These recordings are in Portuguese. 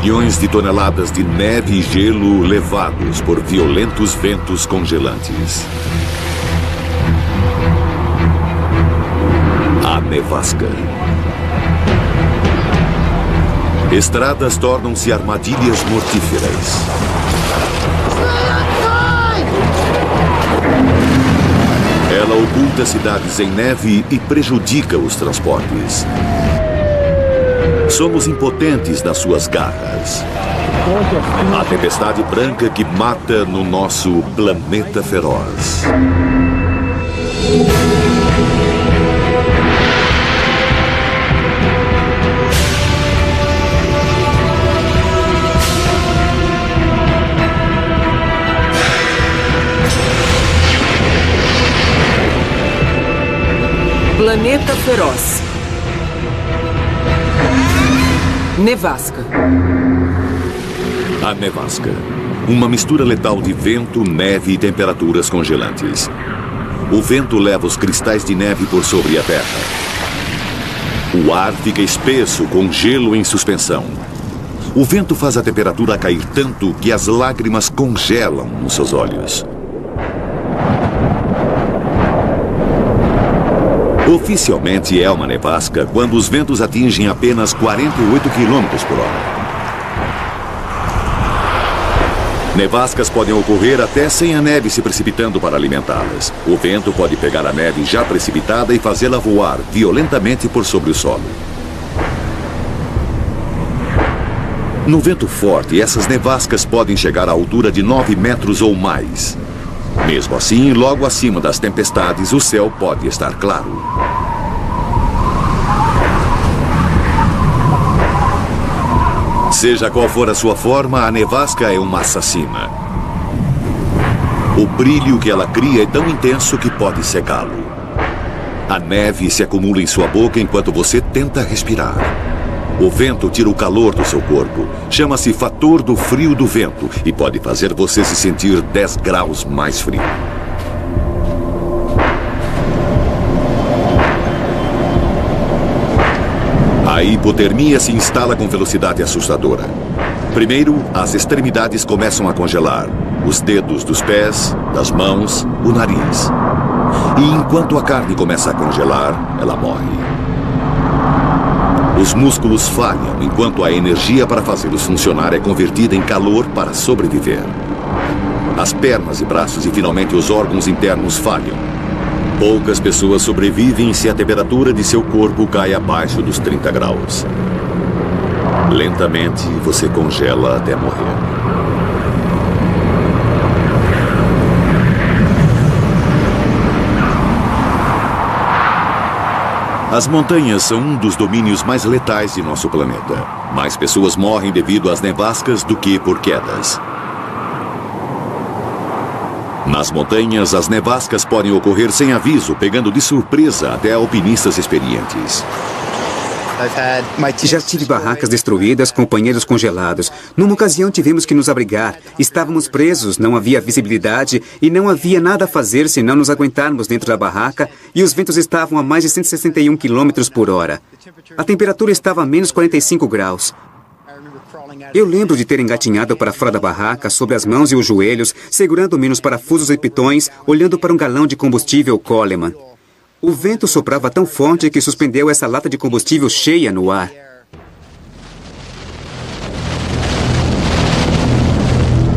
Milhões de toneladas de neve e gelo levados por violentos ventos congelantes. A nevasca. Estradas tornam-se armadilhas mortíferas. Ela oculta cidades em neve e prejudica os transportes. Somos impotentes nas suas garras. A tempestade branca que mata no nosso planeta feroz. Planeta feroz. Nevasca. A nevasca. Uma mistura letal de vento, neve e temperaturas congelantes. O vento leva os cristais de neve por sobre a terra. O ar fica espesso com gelo em suspensão. O vento faz a temperatura cair tanto que as lágrimas congelam nos seus olhos. Oficialmente é uma nevasca quando os ventos atingem apenas 48 km por hora. Nevascas podem ocorrer até sem a neve se precipitando para alimentá-las. O vento pode pegar a neve já precipitada e fazê-la voar violentamente por sobre o solo. No vento forte, essas nevascas podem chegar à altura de 9 metros ou mais. Mesmo assim, logo acima das tempestades, o céu pode estar claro. Seja qual for a sua forma, a nevasca é uma assassina. O brilho que ela cria é tão intenso que pode cegá-lo. A neve se acumula em sua boca enquanto você tenta respirar. O vento tira o calor do seu corpo. Chama-se fator do frio do vento e pode fazer você se sentir 10 graus mais frio. A hipotermia se instala com velocidade assustadora. Primeiro, as extremidades começam a congelar. Os dedos dos pés, das mãos, o nariz. E enquanto a carne começa a congelar, ela morre. Os músculos falham, enquanto a energia para fazê-los funcionar é convertida em calor para sobreviver. As pernas e braços e finalmente os órgãos internos falham. Poucas pessoas sobrevivem se a temperatura de seu corpo cai abaixo dos 30 graus. Lentamente, você congela até morrer. As montanhas são um dos domínios mais letais de nosso planeta. Mais pessoas morrem devido às nevascas do que por quedas. Nas montanhas, as nevascas podem ocorrer sem aviso, pegando de surpresa até alpinistas experientes. Já tive barracas destruídas, companheiros congelados. Numa ocasião tivemos que nos abrigar. Estávamos presos, não havia visibilidade e não havia nada a fazer senão nos aguentarmos dentro da barraca e os ventos estavam a mais de 161 km por hora. A temperatura estava a menos 45 graus. Eu lembro de ter engatinhado para fora da barraca, sobre as mãos e os joelhos, segurando-me nos parafusos e pitões, olhando para um galão de combustível Coleman. O vento soprava tão forte que suspendeu essa lata de combustível cheia no ar.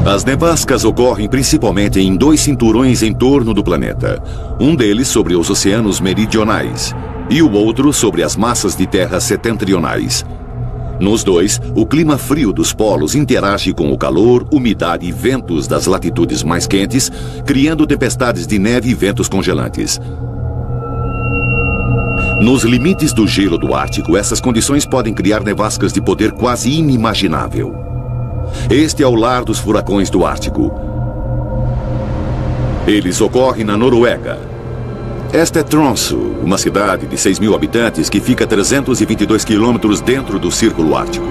As nevascas ocorrem principalmente em 2 cinturões em torno do planeta. Um deles sobre os oceanos meridionais e o outro sobre as massas de terra setentrionais. Nos dois, o clima frio dos polos interage com o calor, umidade e ventos das latitudes mais quentes, criando tempestades de neve e ventos congelantes. Nos limites do gelo do Ártico, essas condições podem criar nevascas de poder quase inimaginável. Este é o lar dos furacões do Ártico. Eles ocorrem na Noruega. Esta é Tromsø, uma cidade de 6 mil habitantes que fica a 322 quilômetros dentro do Círculo Ártico.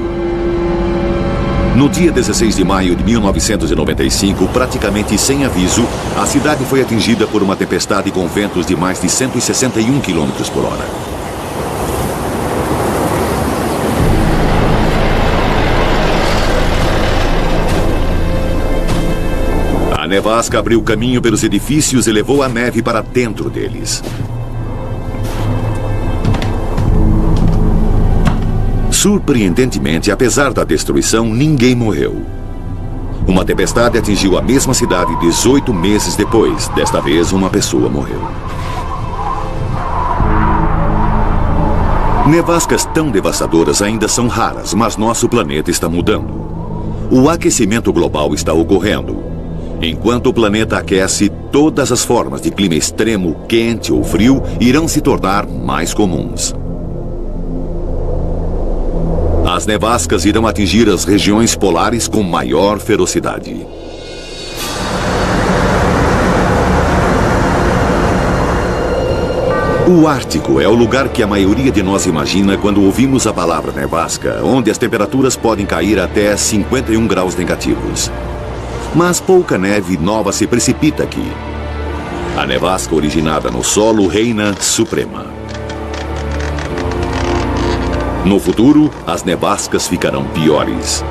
No dia 16 de maio de 1995, praticamente sem aviso, a cidade foi atingida por uma tempestade com ventos de mais de 161 km por hora. nevasca abriu caminho pelos edifícios e levou a neve para dentro deles. Surpreendentemente, apesar da destruição, ninguém morreu. Uma tempestade atingiu a mesma cidade 18 meses depois. Desta vez, uma pessoa morreu. Nevascas tão devastadoras ainda são raras, mas nosso planeta está mudando. O aquecimento global está ocorrendo. Enquanto o planeta aquece, todas as formas de clima extremo, quente ou frio, irão se tornar mais comuns. As nevascas irão atingir as regiões polares com maior ferocidade. O Ártico é o lugar que a maioria de nós imagina quando ouvimos a palavra nevasca, onde as temperaturas podem cair até 51 graus negativos. Mas pouca neve nova se precipita aqui. A nevasca originada no solo reina suprema. No futuro, as nevascas ficarão piores.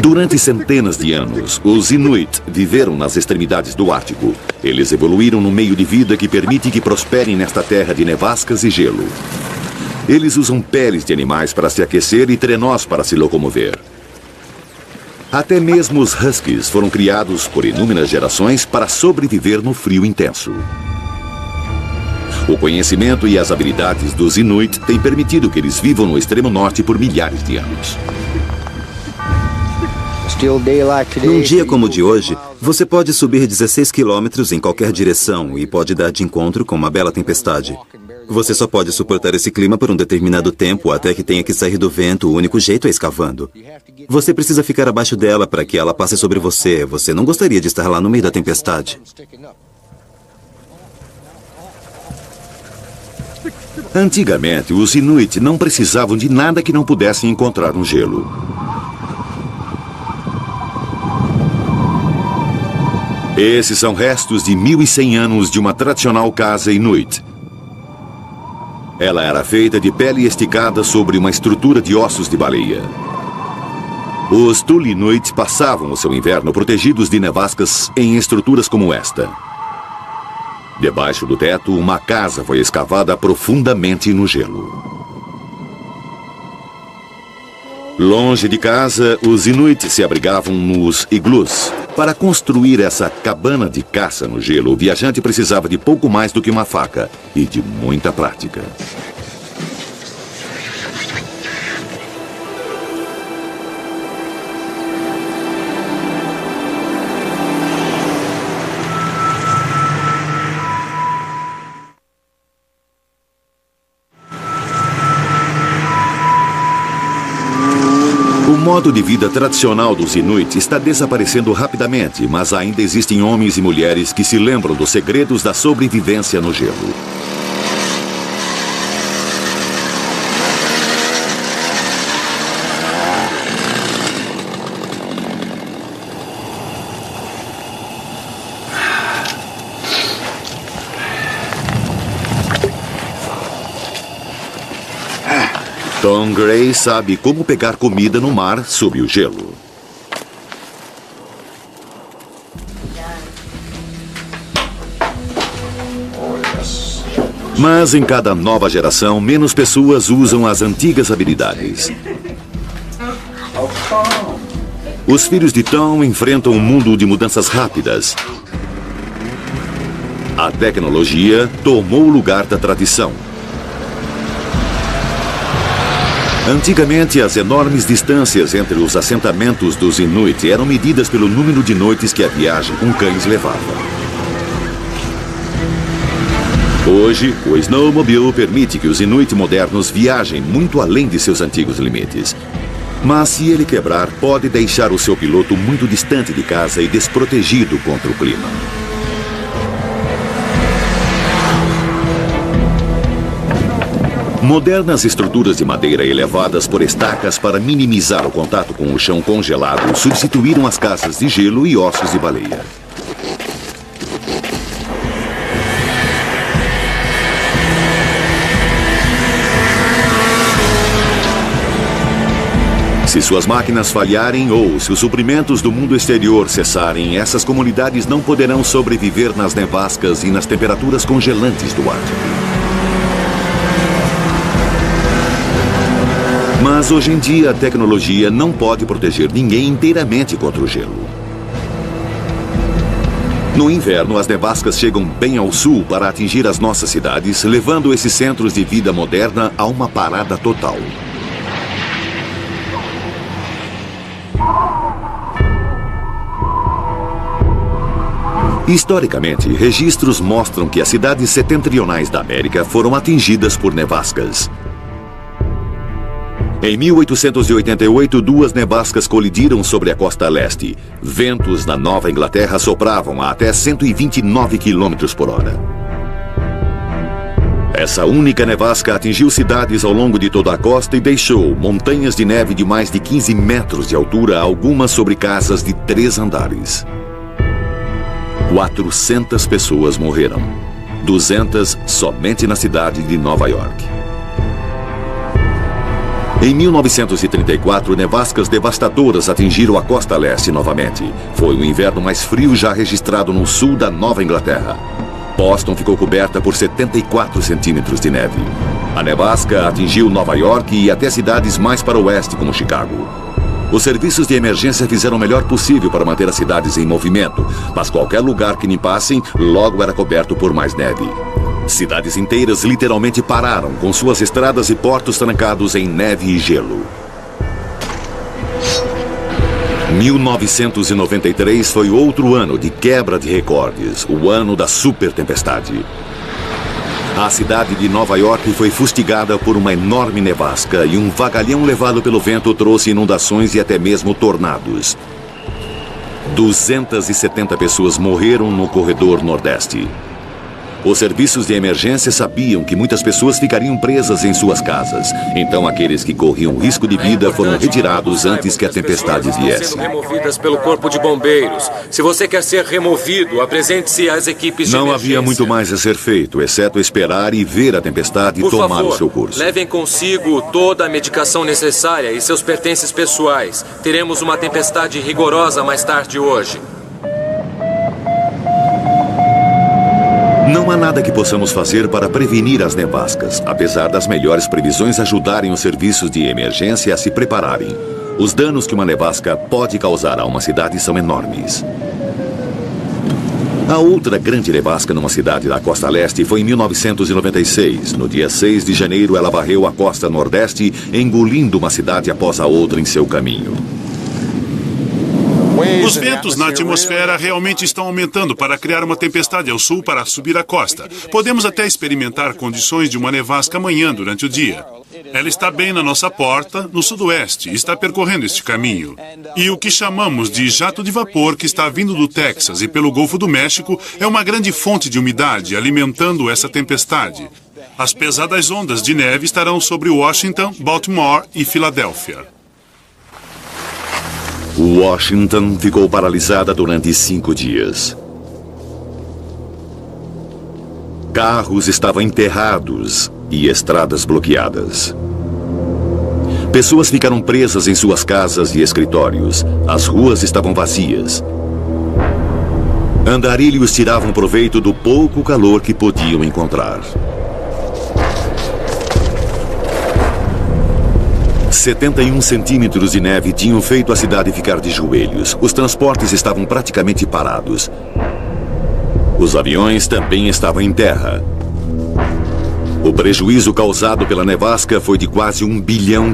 Durante centenas de anos, os Inuit viveram nas extremidades do Ártico. Eles evoluíram no meio de vida que permite que prosperem nesta terra de nevascas e gelo. Eles usam peles de animais para se aquecer e trenós para se locomover. Até mesmo os huskies foram criados por inúmeras gerações para sobreviver no frio intenso. O conhecimento e as habilidades dos Inuit têm permitido que eles vivam no extremo norte por milhares de anos. Num dia como o de hoje, você pode subir 16 quilômetros em qualquer direção e pode dar de encontro com uma bela tempestade. Você só pode suportar esse clima por um determinado tempo até que tenha que sair do vento. O único jeito é escavando. Você precisa ficar abaixo dela para que ela passe sobre você. Você não gostaria de estar lá no meio da tempestade. Antigamente, os Inuit não precisavam de nada que não pudessem encontrar no gelo. Esses são restos de 1.100 anos de uma tradicional casa Inuit. Ela era feita de pele esticada sobre uma estrutura de ossos de baleia. Os Thule Inuit passavam o seu inverno protegidos de nevascas em estruturas como esta. Debaixo do teto, uma casa foi escavada profundamente no gelo. Longe de casa, os Inuit se abrigavam nos iglus. Para construir essa cabana de caça no gelo, o viajante precisava de pouco mais do que uma faca e de muita prática. O modo de vida tradicional dos Inuit está desaparecendo rapidamente, mas ainda existem homens e mulheres que se lembram dos segredos da sobrevivência no gelo. Tom Gray sabe como pegar comida no mar sob o gelo. Mas em cada nova geração, menos pessoas usam as antigas habilidades. Os filhos de Tom enfrentam um mundo de mudanças rápidas. A tecnologia tomou o lugar da tradição. Antigamente, as enormes distâncias entre os assentamentos dos Inuit eram medidas pelo número de noites que a viagem com cães levava. Hoje, o snowmobile permite que os Inuit modernos viajem muito além de seus antigos limites. Mas se ele quebrar, pode deixar o seu piloto muito distante de casa e desprotegido contra o clima. Modernas estruturas de madeira elevadas por estacas para minimizar o contato com o chão congelado substituíram as casas de gelo e ossos de baleia. Se suas máquinas falharem ou se os suprimentos do mundo exterior cessarem, essas comunidades não poderão sobreviver nas nevascas e nas temperaturas congelantes do Ártico. Mas hoje em dia a tecnologia não pode proteger ninguém inteiramente contra o gelo. No inverno, as nevascas chegam bem ao sul para atingir as nossas cidades, levando esses centros de vida moderna a uma parada total. Historicamente, registros mostram que as cidades setentrionais da América foram atingidas por nevascas. Em 1888, duas nevascas colidiram sobre a costa leste. Ventos na Nova Inglaterra sopravam a até 129 km por hora. Essa única nevasca atingiu cidades ao longo de toda a costa e deixou montanhas de neve de mais de 15 metros de altura, algumas sobre casas de 3 andares. 400 pessoas morreram. 200 somente na cidade de Nova York. Em 1934, nevascas devastadoras atingiram a costa leste novamente. Foi o inverno mais frio já registrado no sul da Nova Inglaterra. Boston ficou coberta por 74 centímetros de neve. A nevasca atingiu Nova York e até cidades mais para o oeste, como Chicago. Os serviços de emergência fizeram o melhor possível para manter as cidades em movimento, mas qualquer lugar que limpassem logo era coberto por mais neve. Cidades inteiras literalmente pararam, com suas estradas e portos trancados em neve e gelo. 1993 foi outro ano de quebra de recordes, o ano da super tempestade. A cidade de Nova York foi fustigada por uma enorme nevasca e um vagalhão levado pelo vento trouxe inundações e até mesmo tornados. 270 pessoas morreram no corredor nordeste. Os serviços de emergência sabiam que muitas pessoas ficariam presas em suas casas. Então, aqueles que corriam risco de vida foram retirados antes que a tempestade viesse. Sendo removidas pelo corpo de bombeiros. Se você quer ser removido, apresente-se às equipes de Não emergência. havia muito mais a ser feito, exceto esperar e ver a tempestade tomar o seu curso. Levem consigo toda a medicação necessária e seus pertences pessoais. Teremos uma tempestade rigorosa mais tarde hoje. Não há nada que possamos fazer para prevenir as nevascas, apesar das melhores previsões ajudarem os serviços de emergência a se prepararem. Os danos que uma nevasca pode causar a uma cidade são enormes. A outra grande nevasca numa cidade da costa leste foi em 1996. No dia 6 de janeiro, ela varreu a costa nordeste, engolindo uma cidade após a outra em seu caminho. Os ventos na atmosfera realmente estão aumentando para criar uma tempestade ao sul para subir a costa. Podemos até experimentar condições de uma nevasca amanhã durante o dia. Ela está bem na nossa porta, no sudoeste, e está percorrendo este caminho. E o que chamamos de jato de vapor que está vindo do Texas e pelo Golfo do México é uma grande fonte de umidade alimentando essa tempestade. As pesadas ondas de neve estarão sobre Washington, Baltimore e Filadélfia. Washington ficou paralisada durante 5 dias. Carros estavam enterrados e estradas bloqueadas. Pessoas ficaram presas em suas casas e escritórios. As ruas estavam vazias. Andarilhos tiravam proveito do pouco calor que podiam encontrar. 71 centímetros de neve tinham feito a cidade ficar de joelhos. Os transportes estavam praticamente parados. Os aviões também estavam em terra. O prejuízo causado pela nevasca foi de quase $1 bilhão.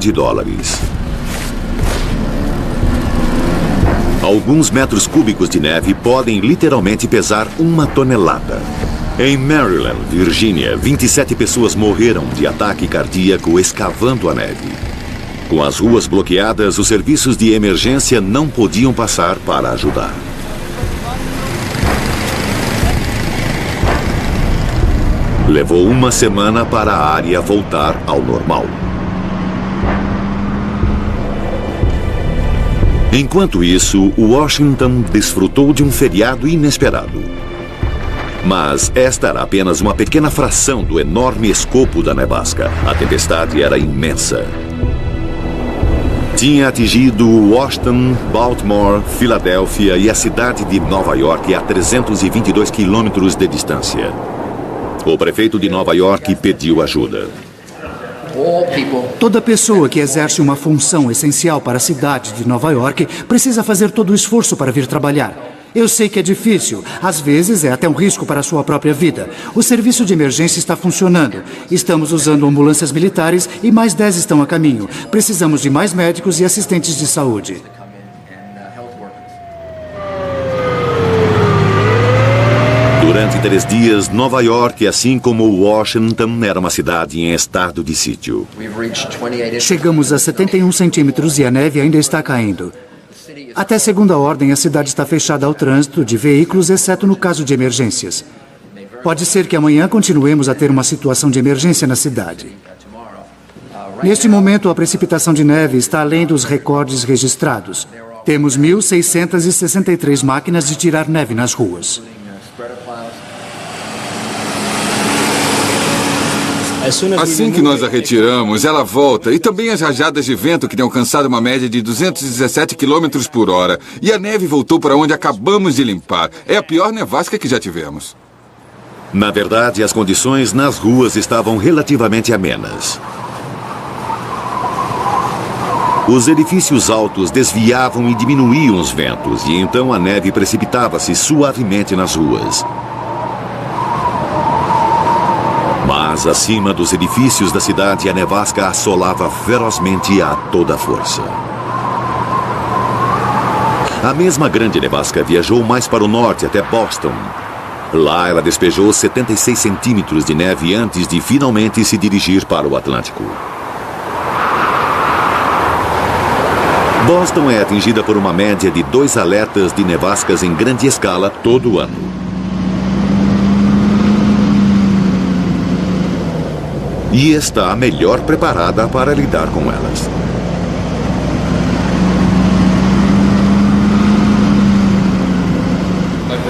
Alguns metros cúbicos de neve podem literalmente pesar 1 tonelada. Em Maryland, Virgínia, 27 pessoas morreram de ataque cardíaco escavando a neve. Com as ruas bloqueadas, os serviços de emergência não podiam passar para ajudar. Levou 1 semana para a área voltar ao normal. Enquanto isso, Washington desfrutou de um feriado inesperado. Mas esta era apenas uma pequena fração do enorme escopo da nevasca. A tempestade era imensa. Tinha atingido Washington, Baltimore, Filadélfia e a cidade de Nova York a 322 quilômetros de distância. O prefeito de Nova York pediu ajuda. Toda pessoa que exerce uma função essencial para a cidade de Nova York precisa fazer todo o esforço para vir trabalhar. Eu sei que é difícil. Às vezes é até um risco para a sua própria vida. O serviço de emergência está funcionando. Estamos usando ambulâncias militares e mais 10 estão a caminho. Precisamos de mais médicos e assistentes de saúde. Durante 3 dias, Nova York, assim como Washington, era uma cidade em estado de sítio. Chegamos a 71 centímetros e a neve ainda está caindo. Até segunda ordem, a cidade está fechada ao trânsito de veículos, exceto no caso de emergências. Pode ser que amanhã continuemos a ter uma situação de emergência na cidade. Neste momento, a precipitação de neve está além dos recordes registrados. Temos 1.663 máquinas de tirar neve nas ruas. Assim que nós a retiramos, ela volta. E também as rajadas de vento que têm alcançado uma média de 217 km por hora. E a neve voltou para onde acabamos de limpar. É a pior nevasca que já tivemos. Na verdade, as condições nas ruas estavam relativamente amenas. Os edifícios altos desviavam e diminuíam os ventos, e então a neve precipitava-se suavemente nas ruas. Mas acima dos edifícios da cidade, a nevasca assolava ferozmente a toda força. A mesma grande nevasca viajou mais para o norte, até Boston. Lá ela despejou 76 centímetros de neve antes de finalmente se dirigir para o Atlântico. Boston é atingida por uma média de 2 alertas de nevascas em grande escala todo ano. E está melhor preparada para lidar com elas.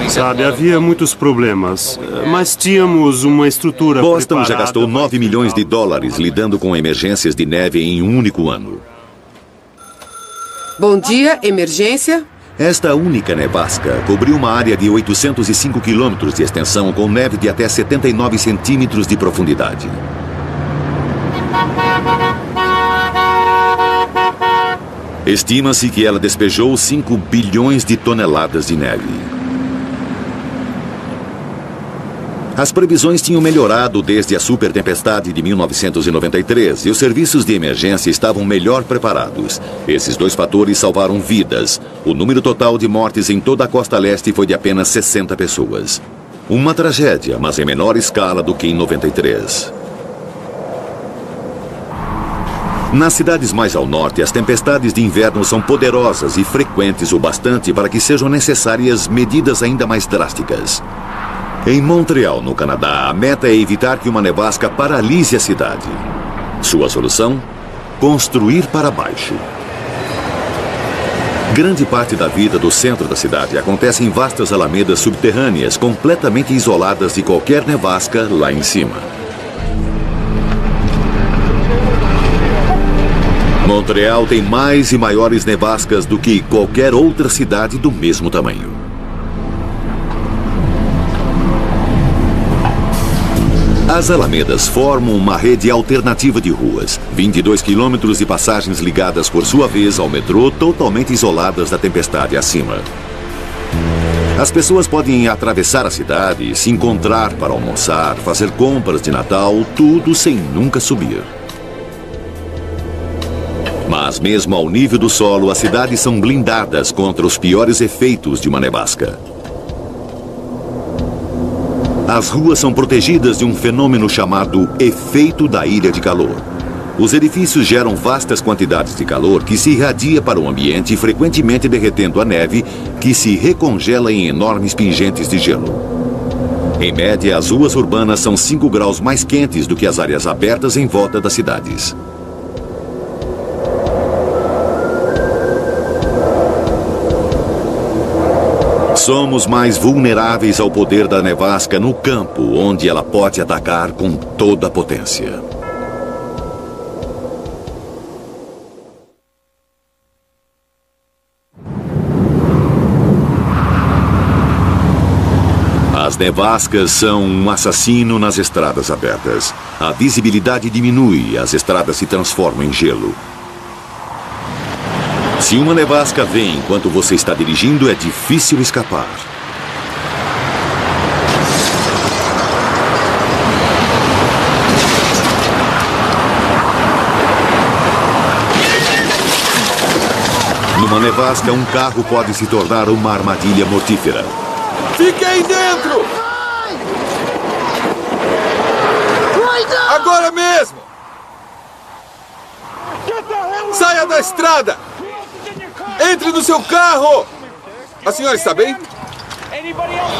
Sabe, havia muitos problemas, mas tínhamos uma estrutura Boston já gastou 9 milhões de dólares lidando com emergências de neve em um único ano. Bom dia, emergência. Esta única nevasca cobriu uma área de 805 quilômetros de extensão com neve de até 79 centímetros de profundidade. Estima-se que ela despejou 5 bilhões de toneladas de neve. As previsões tinham melhorado desde a supertempestade de 1993 e os serviços de emergência estavam melhor preparados. Esses 2 fatores salvaram vidas. O número total de mortes em toda a costa leste foi de apenas 60 pessoas. Uma tragédia, mas em menor escala do que em 93. Nas cidades mais ao norte, as tempestades de inverno são poderosas e frequentes o bastante para que sejam necessárias medidas ainda mais drásticas. Em Montreal, no Canadá, a meta é evitar que uma nevasca paralise a cidade. Sua solução? Construir para baixo. Grande parte da vida do centro da cidade acontece em vastas alamedas subterrâneas, completamente isoladas de qualquer nevasca lá em cima. Montreal tem mais e maiores nevascas do que qualquer outra cidade do mesmo tamanho. As alamedas formam uma rede alternativa de ruas, 22 quilômetros de passagens ligadas por sua vez ao metrô, totalmente isoladas da tempestade acima. As pessoas podem atravessar a cidade, se encontrar para almoçar, fazer compras de Natal, tudo sem nunca subir. Mas mesmo ao nível do solo, as cidades são blindadas contra os piores efeitos de uma nevasca. As ruas são protegidas de um fenômeno chamado efeito da ilha de calor. Os edifícios geram vastas quantidades de calor que se irradia para o ambiente, frequentemente derretendo a neve, que se recongela em enormes pingentes de gelo. Em média, as ruas urbanas são 5 graus mais quentes do que as áreas abertas em volta das cidades. Somos mais vulneráveis ao poder da nevasca no campo, onde ela pode atacar com toda a potência. As nevascas são um assassino nas estradas abertas. A visibilidade diminui, as estradas se transformam em gelo. Se uma nevasca vem enquanto você está dirigindo, é difícil escapar. Numa nevasca, um carro pode se tornar uma armadilha mortífera. Fique aí dentro! Agora mesmo! Saia da estrada! Entre no seu carro! A senhora está bem?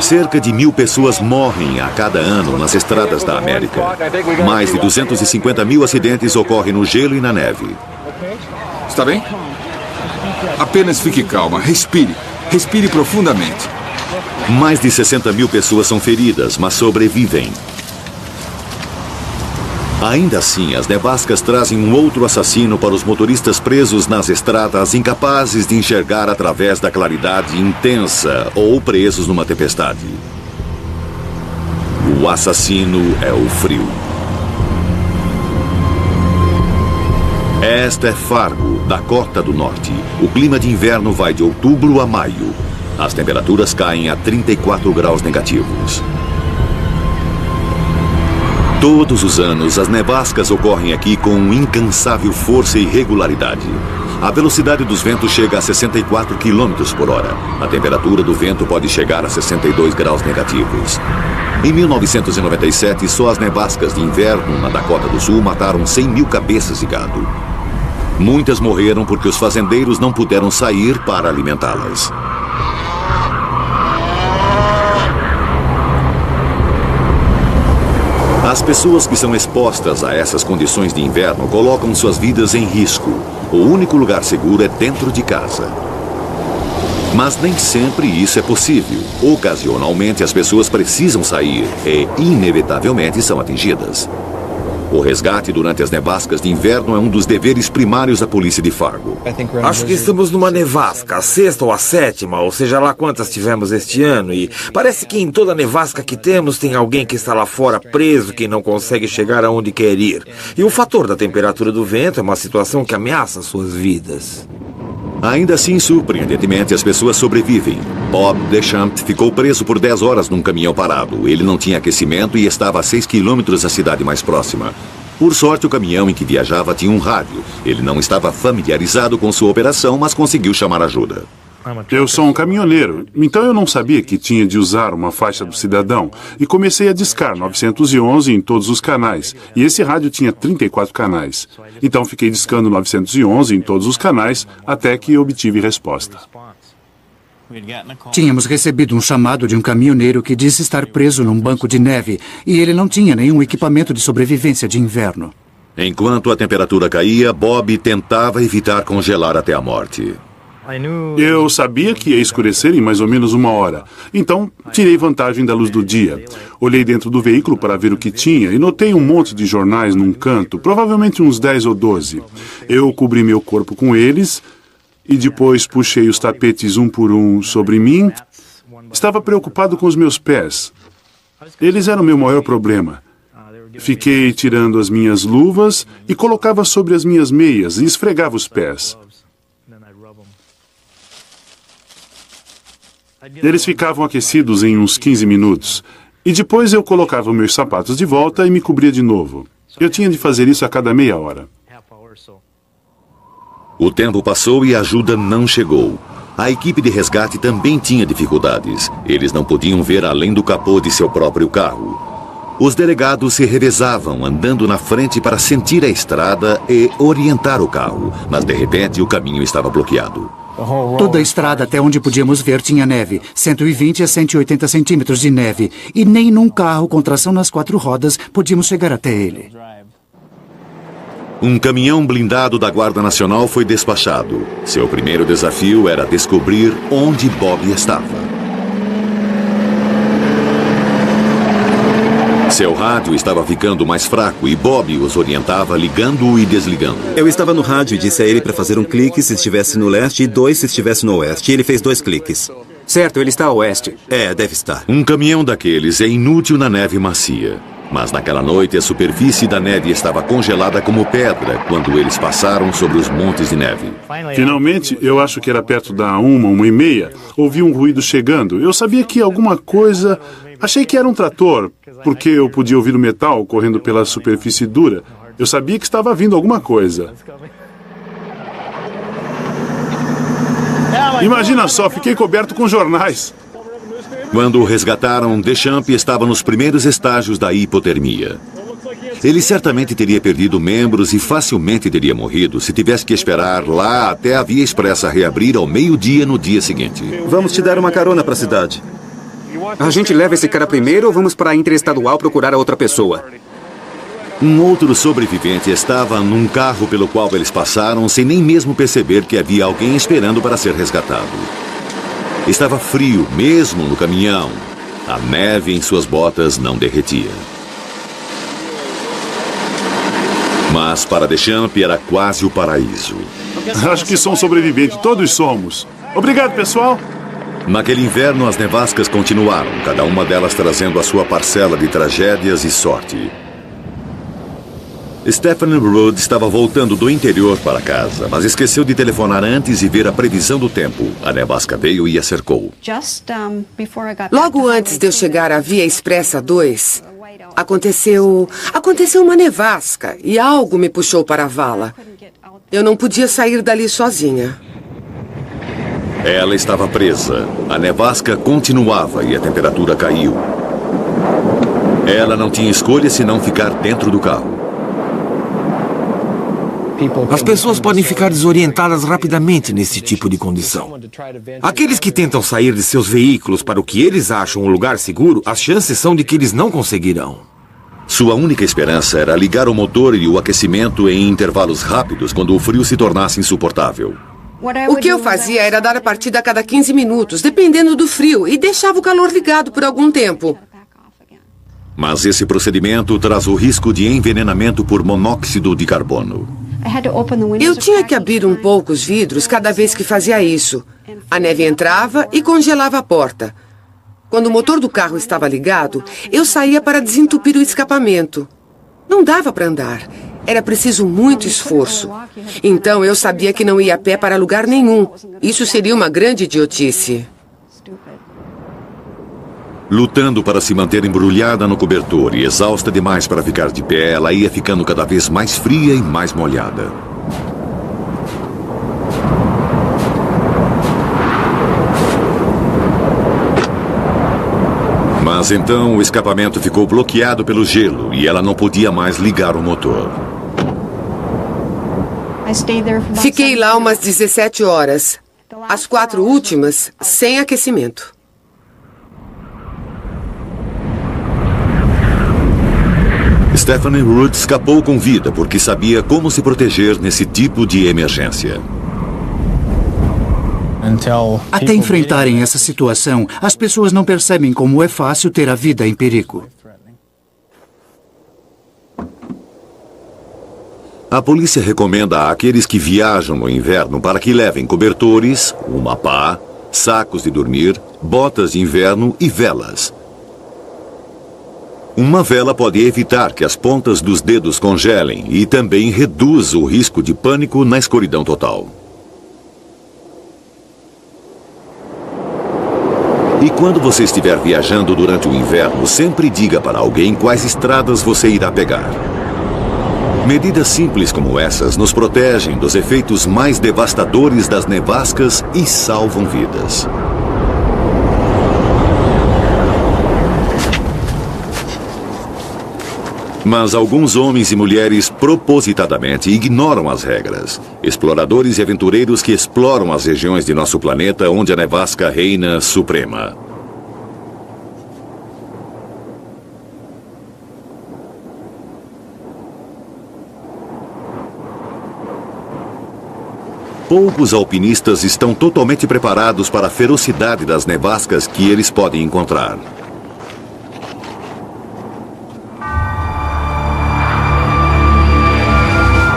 Cerca de 1.000 pessoas morrem a cada ano nas estradas da América. Mais de 250 mil acidentes ocorrem no gelo e na neve. Está bem? Apenas fique calma, respire. Respire profundamente. Mais de 60 mil pessoas são feridas, mas sobrevivem. Ainda assim, as nevascas trazem um outro assassino para os motoristas presos nas estradas, incapazes de enxergar através da claridade intensa ou presos numa tempestade. O assassino é o frio. Esta é Fargo, Dakota do Norte. O clima de inverno vai de outubro a maio. As temperaturas caem a 34 graus negativos. Todos os anos, as nevascas ocorrem aqui com incansável força e regularidade. A velocidade dos ventos chega a 64 km por hora. A temperatura do vento pode chegar a 62 graus negativos. Em 1997, só as nevascas de inverno na Dakota do Sul mataram 100 mil cabeças de gado. Muitas morreram porque os fazendeiros não puderam sair para alimentá-las. As pessoas que são expostas a essas condições de inverno colocam suas vidas em risco. O único lugar seguro é dentro de casa. Mas nem sempre isso é possível. Ocasionalmente as pessoas precisam sair e, inevitavelmente, são atingidas. O resgate durante as nevascas de inverno é um dos deveres primários da polícia de Fargo. Acho que estamos numa nevasca, a 6ª ou a 7ª, ou seja lá quantas tivemos este ano, e parece que em toda nevasca que temos tem alguém que está lá fora preso, que não consegue chegar aonde quer ir. E o fator da temperatura do vento é uma situação que ameaça suas vidas. Ainda assim, surpreendentemente, as pessoas sobrevivem. Bob Deschamps ficou preso por 10 horas num caminhão parado. Ele não tinha aquecimento e estava a 6 quilômetros da cidade mais próxima. Por sorte, o caminhão em que viajava tinha um rádio. Ele não estava familiarizado com sua operação, mas conseguiu chamar ajuda. Eu sou um caminhoneiro, então eu não sabia que tinha de usar uma faixa do cidadão e comecei a discar 911 em todos os canais. E esse rádio tinha 34 canais. Então fiquei discando 911 em todos os canais até que obtive resposta. Tínhamos recebido um chamado de um caminhoneiro que disse estar preso num banco de neve e ele não tinha nenhum equipamento de sobrevivência de inverno. Enquanto a temperatura caía, Bob tentava evitar congelar até a morte. Eu sabia que ia escurecer em mais ou menos 1 hora, então tirei vantagem da luz do dia. Olhei dentro do veículo para ver o que tinha e notei um monte de jornais num canto, provavelmente uns 10 ou 12. Eu cobri meu corpo com eles e depois puxei os tapetes um por um sobre mim. Estava preocupado com os meus pés. Eles eram meu maior problema. Fiquei tirando as minhas luvas e colocava sobre as minhas meias e esfregava os pés. Eles ficavam aquecidos em uns 15 minutos. E depois eu colocava meus sapatos de volta e me cobria de novo. Eu tinha de fazer isso a cada meia hora. O tempo passou e a ajuda não chegou. A equipe de resgate também tinha dificuldades. Eles não podiam ver além do capô de seu próprio carro. Os delegados se revezavam, andando na frente para sentir a estrada e orientar o carro. Mas, de repente, o caminho estava bloqueado. Toda a estrada até onde podíamos ver tinha neve, 120 a 180 centímetros de neve, e nem num carro com tração nas 4 rodas podíamos chegar até ele. Um caminhão blindado da Guarda Nacional foi despachado. Seu primeiro desafio era descobrir onde Bob estava. Seu rádio estava ficando mais fraco e Bob os orientava ligando-o e desligando. Eu estava no rádio e disse a ele para fazer um clique se estivesse no leste e 2 se estivesse no oeste. E ele fez 2 cliques. Certo, ele está a oeste. Deve estar. Um caminhão daqueles é inútil na neve macia. Mas naquela noite a superfície da neve estava congelada como pedra quando eles passaram sobre os montes de neve. Finalmente, eu acho que era perto da 1h30, ouvi um ruído chegando. Eu sabia que alguma coisa... Achei que era um trator, porque eu podia ouvir o metal correndo pela superfície dura. Eu sabia que estava vindo alguma coisa. Imagina só, fiquei coberto com jornais. Quando o resgataram, Deschamps estava nos primeiros estágios da hipotermia. Ele certamente teria perdido membros e facilmente teria morrido se tivesse que esperar lá até a Via Expressa reabrir ao meio-dia no dia seguinte. Vamos te dar uma carona para a cidade. A gente leva esse cara primeiro ou vamos para a interestadual procurar a outra pessoa? Um outro sobrevivente estava num carro pelo qual eles passaram sem nem mesmo perceber que havia alguém esperando para ser resgatado. Estava frio, mesmo no caminhão. A neve em suas botas não derretia. Mas para Deschamps era quase o paraíso. Acho que sou um sobrevivente, todos somos. Obrigado, pessoal. Naquele inverno, as nevascas continuaram, cada uma delas trazendo a sua parcela de tragédias e sorte. Stephanie Rudd estava voltando do interior para casa, mas esqueceu de telefonar antes e ver a previsão do tempo. A nevasca veio e a cercou. Logo antes de eu chegar à Via Expressa 2, aconteceu uma nevasca e algo me puxou para a vala. Eu não podia sair dali sozinha. Ela estava presa. A nevasca continuava e a temperatura caiu. Ela não tinha escolha senão ficar dentro do carro. As pessoas podem ficar desorientadas rapidamente nesse tipo de condição. Aqueles que tentam sair de seus veículos para o que eles acham um lugar seguro, as chances são de que eles não conseguirão. Sua única esperança era ligar o motor e o aquecimento em intervalos rápidos quando o frio se tornasse insuportável. O que eu fazia era dar a partida a cada 15 minutos, dependendo do frio, e deixava o calor ligado por algum tempo. Mas esse procedimento traz o risco de envenenamento por monóxido de carbono. Eu tinha que abrir um pouco os vidros cada vez que fazia isso. A neve entrava e congelava a porta. Quando o motor do carro estava ligado, eu saía para desentupir o escapamento. Não dava para andar. Era preciso muito esforço. Então eu sabia que não ia a pé para lugar nenhum. Isso seria uma grande idiotice. Lutando para se manter embrulhada no cobertor e exausta demais para ficar de pé, ela ia ficando cada vez mais fria e mais molhada. Mas então o escapamento ficou bloqueado pelo gelo e ela não podia mais ligar o motor. Fiquei lá umas 17 horas. As 4 últimas, sem aquecimento. Stephanie Rudd escapou com vida porque sabia como se proteger nesse tipo de emergência. Até enfrentarem essa situação, as pessoas não percebem como é fácil ter a vida em perigo. A polícia recomenda àqueles que viajam no inverno para que levem cobertores, uma pá, sacos de dormir, botas de inverno e velas. Uma vela pode evitar que as pontas dos dedos congelem e também reduz o risco de pânico na escuridão total. E quando você estiver viajando durante o inverno, sempre diga para alguém quais estradas você irá pegar. Medidas simples como essas nos protegem dos efeitos mais devastadores das nevascas e salvam vidas. Mas alguns homens e mulheres propositadamente ignoram as regras. Exploradores e aventureiros que exploram as regiões de nosso planeta onde a nevasca reina suprema. Poucos alpinistas estão totalmente preparados para a ferocidade das nevascas que eles podem encontrar.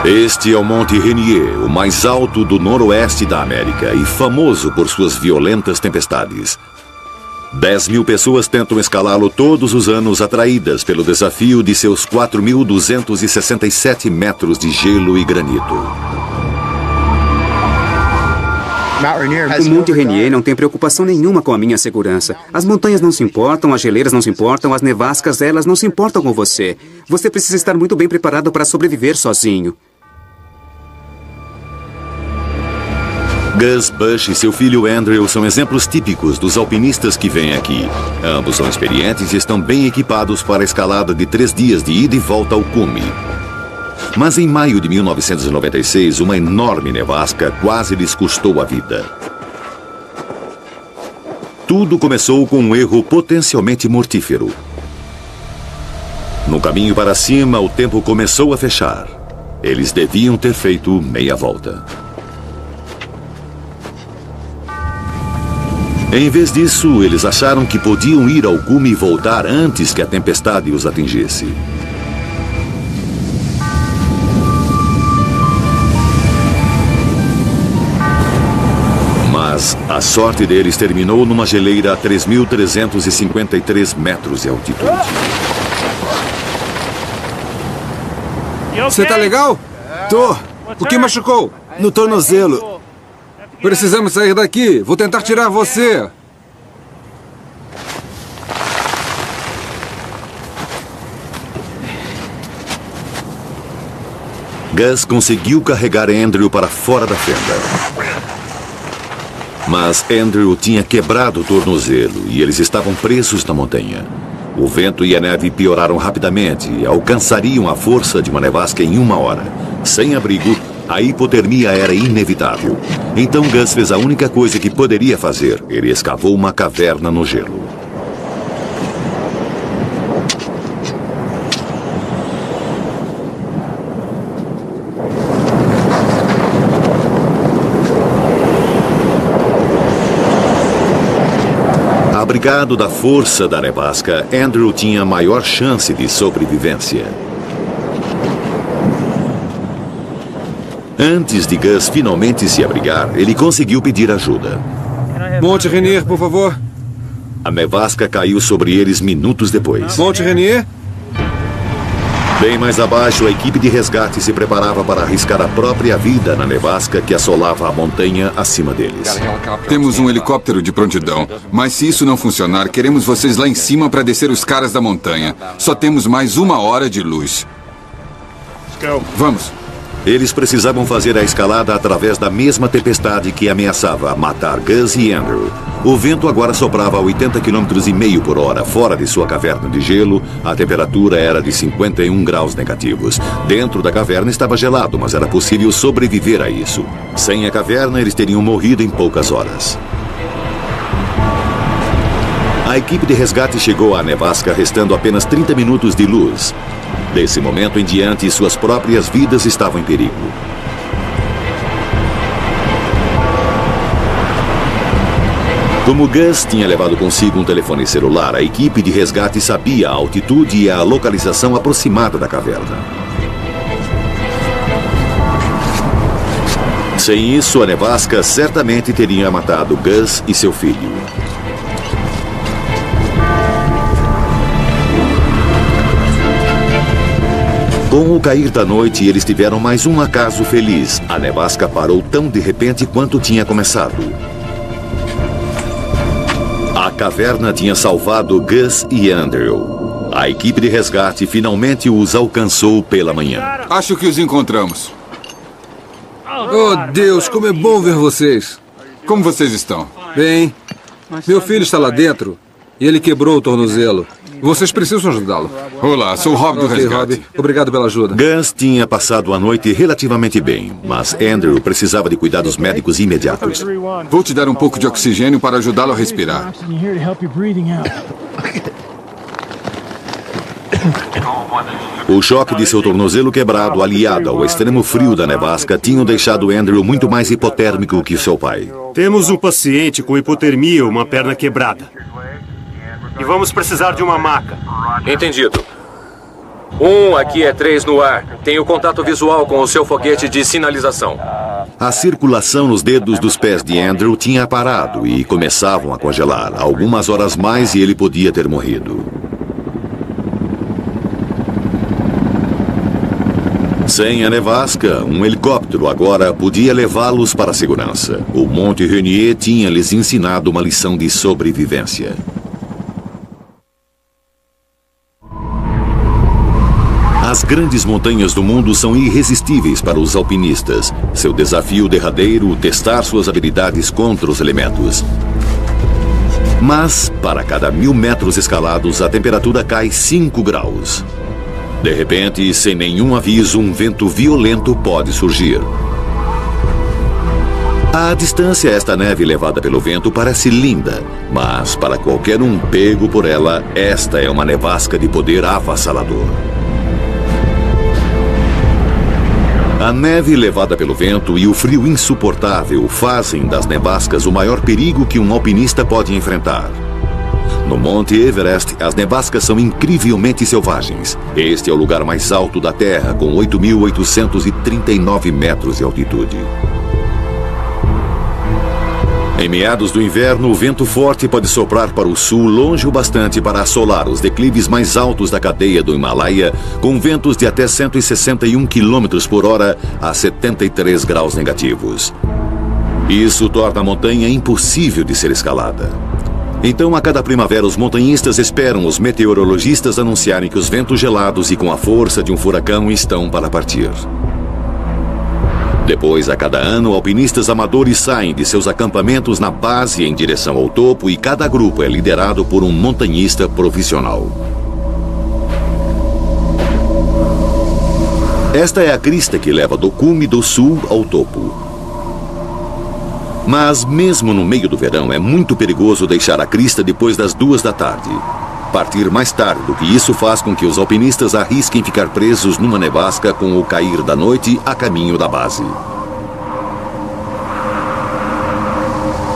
Este é o Monte Rainier, o mais alto do noroeste da América e famoso por suas violentas tempestades. 10.000 pessoas tentam escalá-lo todos os anos, atraídas pelo desafio de seus 4.267 metros de gelo e granito. O Monte Rainier não tem preocupação nenhuma com a minha segurança. As montanhas não se importam, as geleiras não se importam, as nevascas, elas não se importam com você. Você precisa estar muito bem preparado para sobreviver sozinho. Gus Bush e seu filho Andrew são exemplos típicos dos alpinistas que vêm aqui. Ambos são experientes e estão bem equipados para a escalada de 3 dias de ida e volta ao cume. Mas em maio de 1996, uma enorme nevasca quase lhes custou a vida. Tudo começou com um erro potencialmente mortífero. No caminho para cima, o tempo começou a fechar. Eles deviam ter feito meia volta. Em vez disso, eles acharam que podiam ir ao cume e voltar antes que a tempestade os atingisse. Mas a sorte deles terminou numa geleira a 3.353 metros de altitude. Você tá legal? Tô. O que machucou? No tornozelo. Precisamos sair daqui. Vou tentar tirar você. Gus conseguiu carregar Andrew para fora da fenda. Mas Andrew tinha quebrado o tornozelo e eles estavam presos na montanha. O vento e a neve pioraram rapidamente e alcançariam a força de uma nevasca em 1 hora. Sem abrigo, a hipotermia era inevitável. Então Gus fez a única coisa que poderia fazer. Ele escavou uma caverna no gelo. Abrigado da força da nevasca, Andrew tinha maior chance de sobrevivência. Antes de Gus finalmente se abrigar, ele conseguiu pedir ajuda. Monte Rainier, por favor. A nevasca caiu sobre eles minutos depois. Monte Rainier? Bem mais abaixo, a equipe de resgate se preparava para arriscar a própria vida na nevasca que assolava a montanha acima deles. Temos um helicóptero de prontidão, mas se isso não funcionar, queremos vocês lá em cima para descer os caras da montanha. Só temos mais 1 hora de luz. Vamos. Eles precisavam fazer a escalada através da mesma tempestade que ameaçava matar Gus e Andrew. O vento agora soprava a 80,5 km por hora fora de sua caverna de gelo. A temperatura era de 51 graus negativos. Dentro da caverna estava gelado, mas era possível sobreviver a isso. Sem a caverna, eles teriam morrido em poucas horas. A equipe de resgate chegou à nevasca restando apenas 30 minutos de luz. Desse momento em diante, suas próprias vidas estavam em perigo. Como Gus tinha levado consigo um telefone celular, a equipe de resgate sabia a altitude e a localização aproximada da caverna. Sem isso, a nevasca certamente teria matado Gus e seu filho. Com o cair da noite, eles tiveram mais um acaso feliz. A nevasca parou tão de repente quanto tinha começado. A caverna tinha salvado Gus e Andrew. A equipe de resgate finalmente os alcançou pela manhã. Acho que os encontramos. Oh, Deus, como é bom ver vocês. Como vocês estão? Bem, meu filho está lá dentro e ele quebrou o tornozelo. Vocês precisam ajudá-lo. Olá, sou o Rob do resgate. Rob. Obrigado pela ajuda. Gus tinha passado a noite relativamente bem, mas Andrew precisava de cuidados médicos imediatos. Vou te dar um pouco de oxigênio para ajudá-lo a respirar. O choque de seu tornozelo quebrado, aliado ao extremo frio da nevasca, tinham deixado Andrew muito mais hipotérmico que seu pai. Temos um paciente com hipotermia, uma perna quebrada. E vamos precisar de uma maca. Entendido. Aqui é 3 no ar. Tenho contato visual com o seu foguete de sinalização. A circulação nos dedos dos pés de Andrew tinha parado e começavam a congelar. Algumas horas mais e ele podia ter morrido. Sem a nevasca, um helicóptero agora podia levá-los para a segurança. O Monte Rainier tinha lhes ensinado uma lição de sobrevivência. As grandes montanhas do mundo são irresistíveis para os alpinistas. Seu desafio derradeiro, testar suas habilidades contra os elementos. Mas, para cada 1000 metros escalados, a temperatura cai 5 graus. De repente, sem nenhum aviso, um vento violento pode surgir. À distância, esta neve levada pelo vento parece linda, mas para qualquer um pego por ela, esta é uma nevasca de poder avassalador. A neve levada pelo vento e o frio insuportável fazem das nevascas o maior perigo que um alpinista pode enfrentar. No Monte Everest, as nevascas são incrivelmente selvagens. Este é o lugar mais alto da Terra, com 8.839 metros de altitude. Em meados do inverno, o vento forte pode soprar para o sul longe o bastante para assolar os declives mais altos da cadeia do Himalaia, com ventos de até 161 km por hora a 73 graus negativos. Isso torna a montanha impossível de ser escalada. Então, a cada primavera, os montanhistas esperam os meteorologistas anunciarem que os ventos gelados e com a força de um furacão estão para partir. Depois, a cada ano, alpinistas amadores saem de seus acampamentos na base em direção ao topo e cada grupo é liderado por um montanhista profissional. Esta é a crista que leva do cume do sul ao topo. Mas, mesmo no meio do verão, é muito perigoso deixar a crista depois das 2 da tarde. Partir mais tarde do que isso faz com que os alpinistas arrisquem ficar presos numa nevasca com o cair da noite a caminho da base.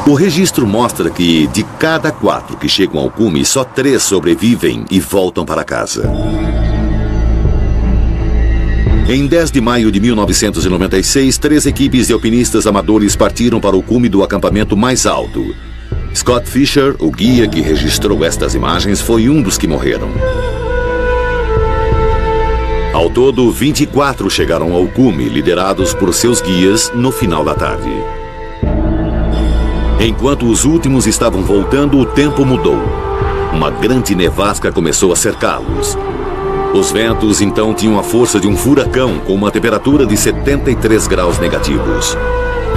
O registro mostra que, de cada 4 que chegam ao cume, só 3 sobrevivem e voltam para casa. Em 10 de maio de 1996, 3 equipes de alpinistas amadores partiram para o cume do acampamento mais alto. Scott Fisher, o guia que registrou estas imagens, foi um dos que morreram. Ao todo, 24 chegaram ao cume, liderados por seus guias, no final da tarde. Enquanto os últimos estavam voltando, o tempo mudou. Uma grande nevasca começou a cercá-los. Os ventos, então, tinham a força de um furacão, com uma temperatura de 73 graus negativos.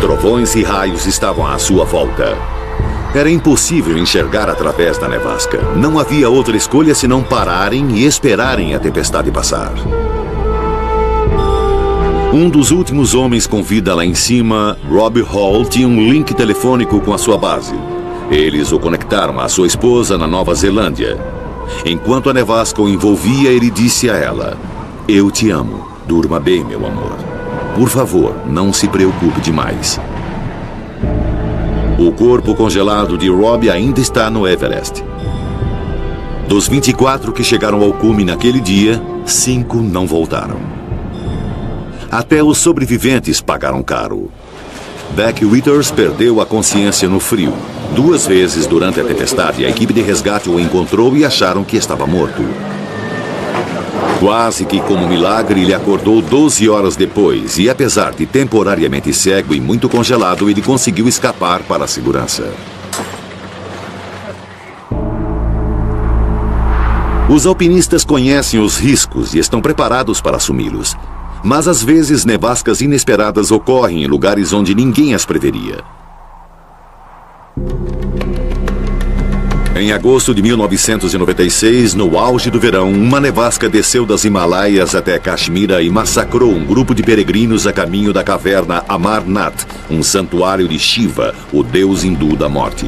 Trovões e raios estavam à sua volta. Era impossível enxergar através da nevasca. Não havia outra escolha senão pararem e esperarem a tempestade passar. Um dos últimos homens com vida lá em cima, Rob Hall, tinha um link telefônico com a sua base. Eles o conectaram à sua esposa na Nova Zelândia. Enquanto a nevasca o envolvia, ele disse a ela: "Eu te amo. Durma bem, meu amor. Por favor, não se preocupe demais." O corpo congelado de Rob ainda está no Everest. Dos 24 que chegaram ao cume naquele dia, 5 não voltaram. Até os sobreviventes pagaram caro. Beck Withers perdeu a consciência no frio. 2 vezes durante a tempestade, a equipe de resgate o encontrou e acharam que estava morto. Quase que como milagre, ele acordou 12 horas depois e, apesar de temporariamente cego e muito congelado, ele conseguiu escapar para a segurança. Os alpinistas conhecem os riscos e estão preparados para assumi-los. Mas às vezes nevascas inesperadas ocorrem em lugares onde ninguém as preveria. Em agosto de 1996, no auge do verão, uma nevasca desceu das Himalaias até Caxemira e massacrou um grupo de peregrinos a caminho da caverna Amarnath, um santuário de Shiva, o deus hindu da morte.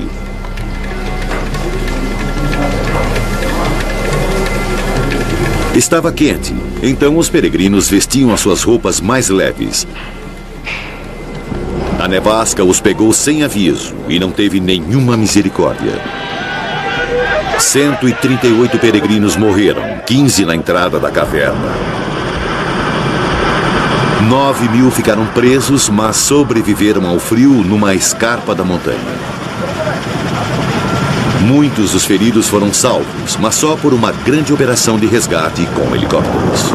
Estava quente, então os peregrinos vestiam as suas roupas mais leves. A nevasca os pegou sem aviso e não teve nenhuma misericórdia. 138 peregrinos morreram, 15 na entrada da caverna. 9.000 ficaram presos, mas sobreviveram ao frio numa escarpa da montanha. Muitos dos feridos foram salvos, mas só por uma grande operação de resgate com helicópteros.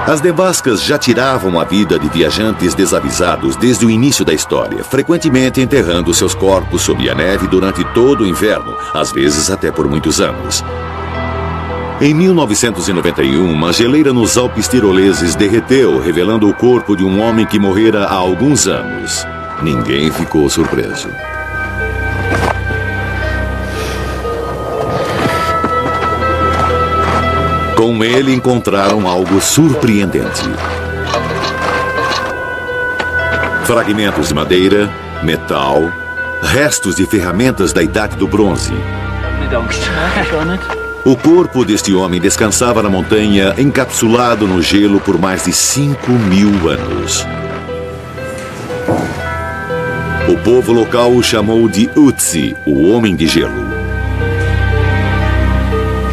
As nevascas já tiravam a vida de viajantes desavisados desde o início da história, frequentemente enterrando seus corpos sob a neve durante todo o inverno, às vezes até por muitos anos. Em 1991, uma geleira nos Alpes tiroleses derreteu, revelando o corpo de um homem que morrera há alguns anos. Ninguém ficou surpreso. Com ele encontraram algo surpreendente. Fragmentos de madeira, metal, restos de ferramentas da Idade do Bronze. O corpo deste homem descansava na montanha, encapsulado no gelo por mais de 5.000 anos. O povo local o chamou de Ötzi, o Homem de Gelo.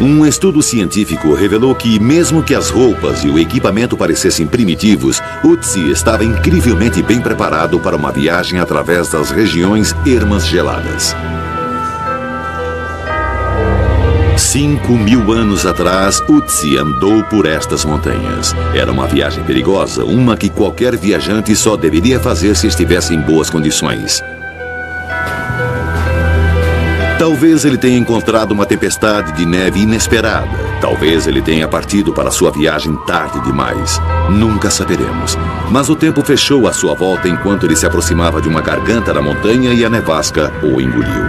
Um estudo científico revelou que, mesmo que as roupas e o equipamento parecessem primitivos, Ötzi estava incrivelmente bem preparado para uma viagem através das regiões ermas geladas. 5.000 anos atrás, Ötzi andou por estas montanhas. Era uma viagem perigosa, uma que qualquer viajante só deveria fazer se estivesse em boas condições. Talvez ele tenha encontrado uma tempestade de neve inesperada. Talvez ele tenha partido para sua viagem tarde demais. Nunca saberemos. Mas o tempo fechou à sua volta enquanto ele se aproximava de uma garganta da montanha e a nevasca o engoliu.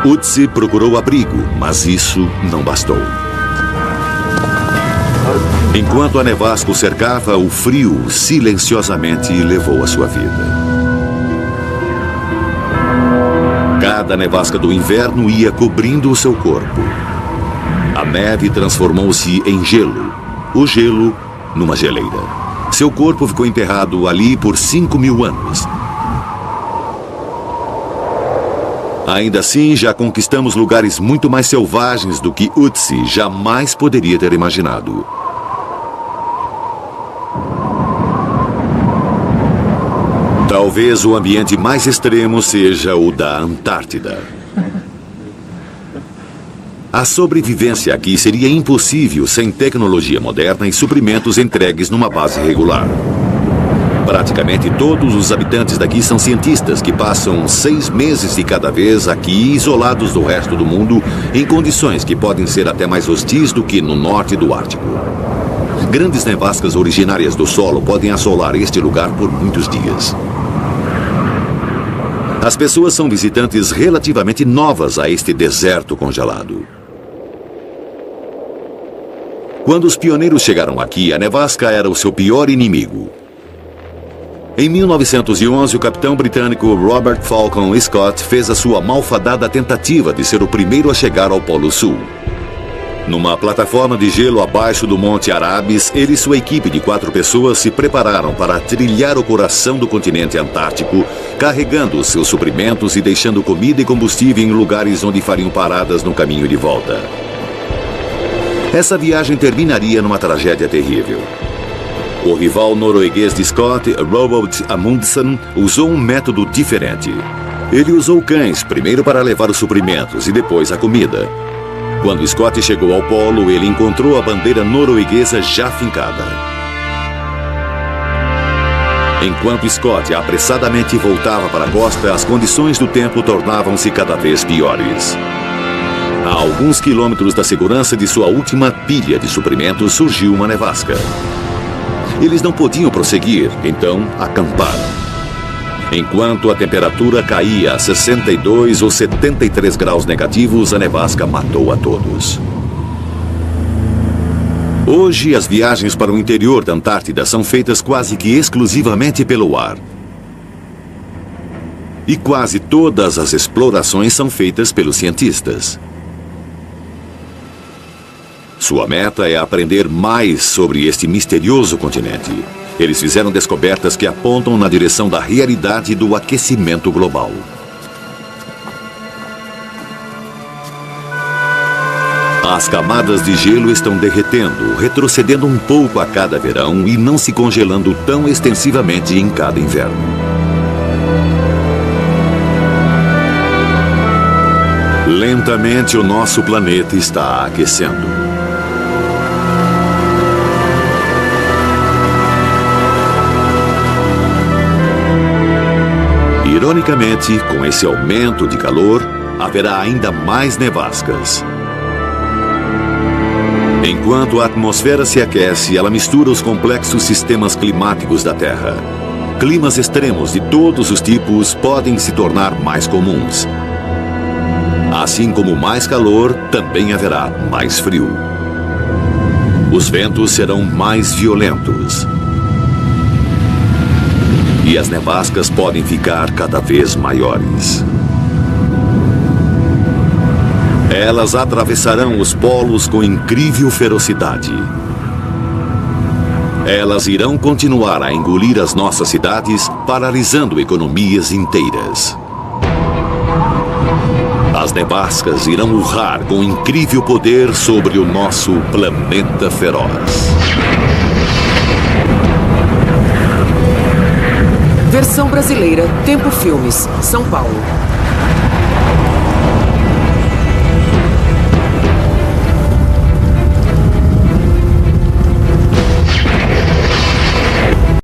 Ötzi procurou abrigo, mas isso não bastou. Enquanto a nevasca o cercava, o frio silenciosamente levou a sua vida. Cada nevasca do inverno ia cobrindo o seu corpo. A neve transformou-se em gelo. O gelo numa geleira. Seu corpo ficou enterrado ali por 5.000 anos. Ainda assim, já conquistamos lugares muito mais selvagens do que Ötzi jamais poderia ter imaginado. Talvez o ambiente mais extremo seja o da Antártida. A sobrevivência aqui seria impossível sem tecnologia moderna e suprimentos entregues numa base regular. Praticamente todos os habitantes daqui são cientistas que passam 6 meses de cada vez aqui, isolados do resto do mundo, em condições que podem ser até mais hostis do que no norte do Ártico. Grandes nevascas originárias do solo podem assolar este lugar por muitos dias. As pessoas são visitantes relativamente novas a este deserto congelado. Quando os pioneiros chegaram aqui, a nevasca era o seu pior inimigo. Em 1911, o capitão britânico Robert Falcon Scott fez a sua malfadada tentativa de ser o primeiro a chegar ao Polo Sul. Numa plataforma de gelo abaixo do Monte Arabes, ele e sua equipe de 4 pessoas se prepararam para trilhar o coração do continente antártico, carregando os seus suprimentos e deixando comida e combustível em lugares onde fariam paradas no caminho de volta. Essa viagem terminaria numa tragédia terrível. O rival norueguês de Scott, Roald Amundsen, usou um método diferente. Ele usou cães, primeiro para levar os suprimentos e depois a comida. Quando Scott chegou ao polo, ele encontrou a bandeira norueguesa já fincada. Enquanto Scott apressadamente voltava para a costa, as condições do tempo tornavam-se cada vez piores. A alguns quilômetros da segurança de sua última pilha de suprimentos surgiu uma nevasca. Eles não podiam prosseguir, então acamparam. Enquanto a temperatura caía a 62 ou 73 graus negativos, a nevasca matou a todos. Hoje, as viagens para o interior da Antártida são feitas quase que exclusivamente pelo ar. E quase todas as explorações são feitas pelos cientistas. Sua meta é aprender mais sobre este misterioso continente. Eles fizeram descobertas que apontam na direção da realidade do aquecimento global. As camadas de gelo estão derretendo, retrocedendo um pouco a cada verão e não se congelando tão extensivamente em cada inverno. Lentamente, o nosso planeta está aquecendo. Ironicamente, com esse aumento de calor, haverá ainda mais nevascas. Enquanto a atmosfera se aquece, ela mistura os complexos sistemas climáticos da Terra. Climas extremos de todos os tipos podem se tornar mais comuns. Assim como mais calor, também haverá mais frio. Os ventos serão mais violentos. E as nevascas podem ficar cada vez maiores. Elas atravessarão os polos com incrível ferocidade. Elas irão continuar a engolir as nossas cidades, paralisando economias inteiras. As nevascas irão urrar com incrível poder sobre o nosso planeta feroz. Versão brasileira, Tempo Filmes, São Paulo.